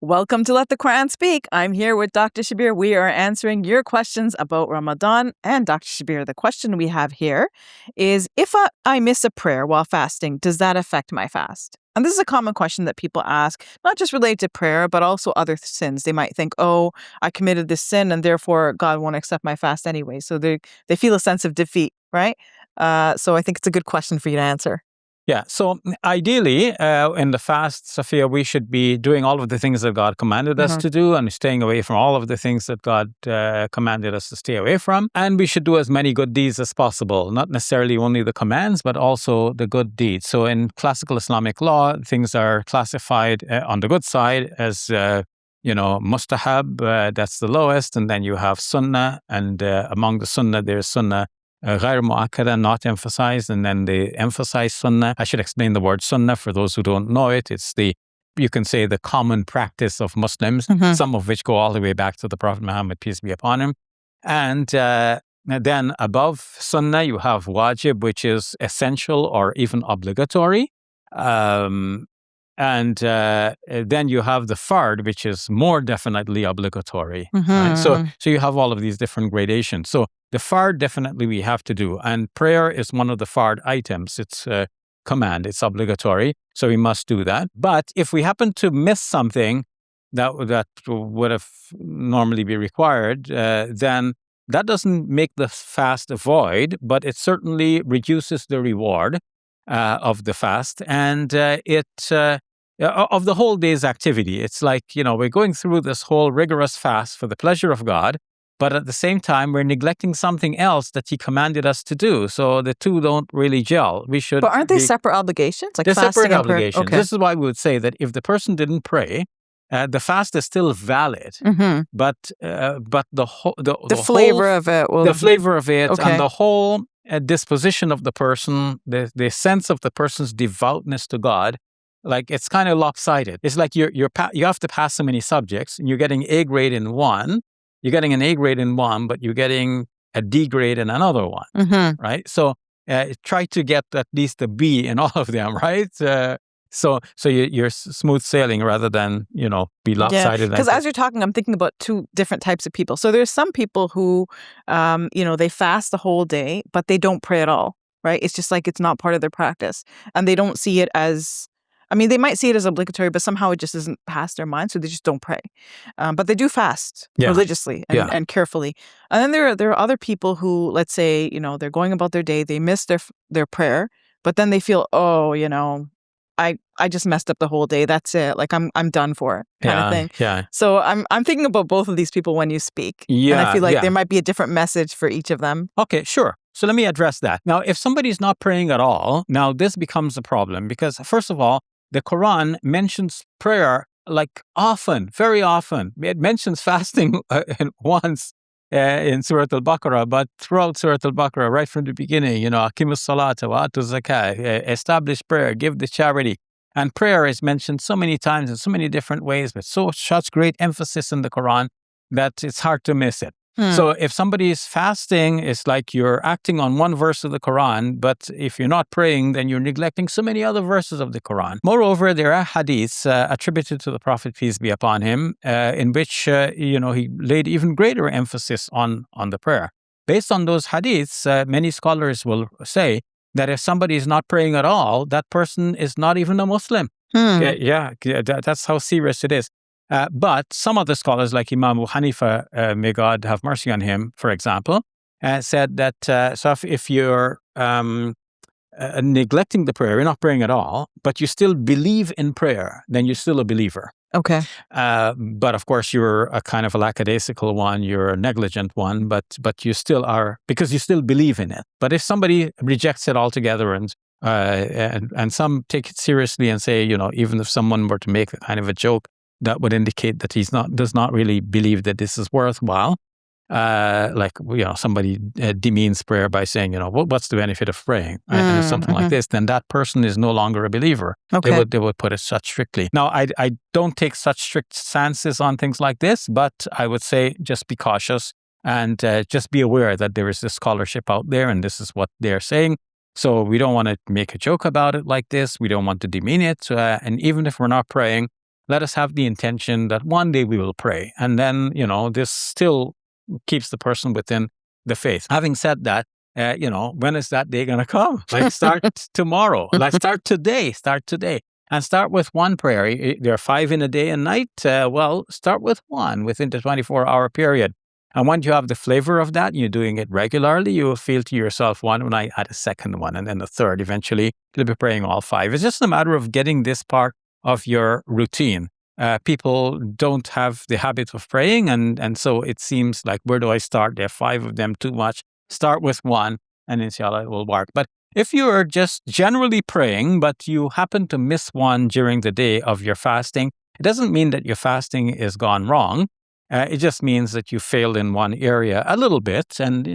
Welcome to Let the Quran Speak. I'm here with Dr. Shabir. We are answering your questions about Ramadan. And Dr. Shabir, the question we have here is, if I miss a prayer while fasting, does that affect my fast? And this is a common question that people ask, not just related to prayer, but also other sins. They might think, oh, I committed this sin and therefore God won't accept my fast anyway. So they feel a sense of defeat, right? So I think it's a good question for you to answer. Yeah. So ideally, in the fast, Safiyyah, we should be doing all of the things that God commanded us to do and staying away from all of the things that God commanded us to stay away from. And we should do as many good deeds as possible, not necessarily only the commands, but also the good deeds. So in classical Islamic law, things are classified on the good side as mustahab, that's the lowest. And then you have sunnah. And among the sunnah, there's sunnah غير مؤكدة, not emphasized, and then they emphasize sunnah. I should explain the word sunnah for those who don't know it. It's you can say the common practice of Muslims, some of which go all the way back to the Prophet Muhammad, peace be upon him. And then above sunnah, you have wajib, which is essential or even obligatory. And then you have the fard, which is more definitely obligatory. Right? So you have all of these different gradations. So the fard definitely we have to do. And prayer is one of the fard items. It's a command. It's obligatory. So we must do that. But if we happen to miss something that would have normally be required, then that doesn't make the fast a void, but it certainly reduces the reward of the fast. And of the whole day's activity. It's like, we're going through this whole rigorous fast for the pleasure of God, but at the same time, we're neglecting something else that He commanded us to do. So the two don't really gel. But aren't they separate obligations? They're separate obligations. Okay. This is why we would say that if the person didn't pray, the fast is still valid, but the flavor of it, okay. And the whole disposition of the person, the sense of the person's devoutness to God, like it's kind of lopsided. It's like you have to pass so many subjects, and you're getting A grade in one. You're getting an A grade in one, but you're getting a D grade in another one, right? So try to get at least a B in all of them, right? So you're smooth sailing rather than be lopsided. Yeah, because as you're talking, I'm thinking about two different types of people. So there's some people who, they fast the whole day, but they don't pray at all, right? It's just like it's not part of their practice, and they don't see it as. I mean, they might see it as obligatory, but somehow it just isn't past their mind, so they just don't pray. But they do fast religiously and carefully. And then there are other people who, let's say, they're going about their day, they miss their prayer, but then they feel, I just messed up the whole day. That's it. Like I'm done for it, kind of thing. Yeah. So I'm thinking about both of these people when you speak. Yeah. And I feel like there might be a different message for each of them. Okay, sure. So let me address that. Now, if somebody's not praying at all, now this becomes a problem because, first of all, the Quran mentions prayer like often, very often. It mentions fasting once in Surah Al-Baqarah, but throughout Surah Al-Baqarah, right from the beginning, Aqimus salata wa atu zakah, establish prayer, give the charity. And prayer is mentioned so many times in so many different ways, with such great emphasis in the Quran that it's hard to miss it. So if somebody is fasting, it's like you're acting on one verse of the Quran, but if you're not praying, then you're neglecting so many other verses of the Quran. Moreover, there are hadiths attributed to the Prophet, peace be upon him, in which he laid even greater emphasis on the prayer. Based on those hadiths, many scholars will say that if somebody is not praying at all, that person is not even a Muslim. That's how serious it is. But some of the scholars, like Imam Abu Hanifa, may God have mercy on him, for example, said that if you're neglecting the prayer, you're not praying at all, but you still believe in prayer, then you're still a believer. Okay. But of course, you're a kind of a lackadaisical one, you're a negligent one, but you still are, because you still believe in it. But if somebody rejects it altogether and some take it seriously and say, even if someone were to make a kind of a joke, that would indicate that does not really believe that this is worthwhile. Somebody demeans prayer by saying, what's the benefit of praying? And something like this, then that person is no longer a believer. Okay. They would put it such strictly. Now, I don't take such strict stances on things like this, but I would say just be cautious and just be aware that there is this scholarship out there and this is what they're saying. So we don't want to make a joke about it like this. We don't want to demean it. And even if we're not praying, let us have the intention that one day we will pray. And then, this still keeps the person within the faith. Having said that, when is that day going to come? Like, start tomorrow. Like, start today. And start with one prayer. There are 5 in a day and night. Start with one within the 24-hour period. And once you have the flavor of that, you're doing it regularly, you will feel to yourself, when I add a second one and then a third, eventually you'll be praying all 5. It's just a matter of getting this part of your routine. People don't have the habit of praying, and so it seems like, where do I start? There are 5 of them, too much. Start with one, and inshallah it will work. But if you are just generally praying, but you happen to miss one during the day of your fasting, it doesn't mean that your fasting is gone wrong. It just means that you failed in one area a little bit, and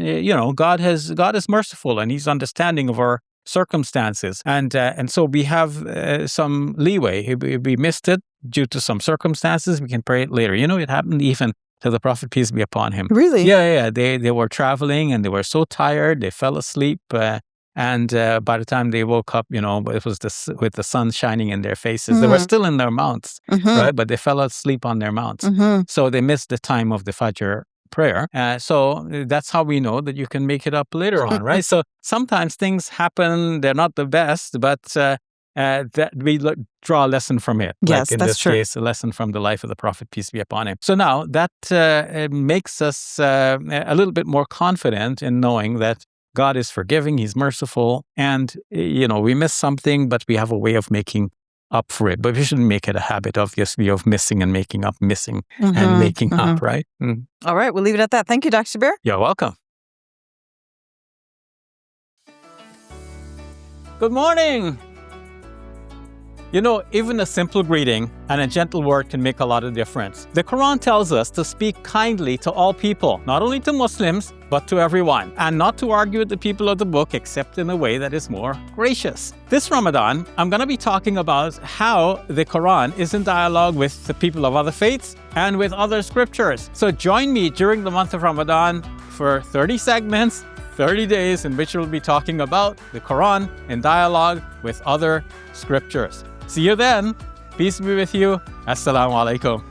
God is merciful, and He's understanding of our circumstances, and so we have some leeway. If we missed it due to some circumstances, we can pray it later. It happened even to the Prophet, peace be upon him. Really? Yeah. They were traveling and they were so tired they fell asleep. And by the time they woke up, it was with the sun shining in their faces. They were still in their mounts, right? But they fell asleep on their mounts. So they missed the time of the Fajr prayer. So that's how we know that you can make it up later on, right? So sometimes things happen, they're not the best, but that we draw a lesson from it. Yes, like in that's this true. case, a lesson from the life of the Prophet, peace be upon him. So now that makes us a little bit more confident in knowing that God is forgiving, He's merciful, and, we miss something, but we have a way of making up for it. But we shouldn't make it a habit, obviously, of missing and making up, missing and making up, right? All right, we'll leave it at that. Thank you, Dr. Shabir. You're welcome. Good morning. Even a simple greeting and a gentle word can make a lot of difference. The Quran tells us to speak kindly to all people, not only to Muslims, but to everyone, and not to argue with the people of the book except in a way that is more gracious. This Ramadan, I'm going to be talking about how the Quran is in dialogue with the people of other faiths and with other scriptures. So join me during the month of Ramadan for 30 segments, 30 days in which we'll be talking about the Quran in dialogue with other scriptures. See you then. Peace be with you. Assalamu alaikum.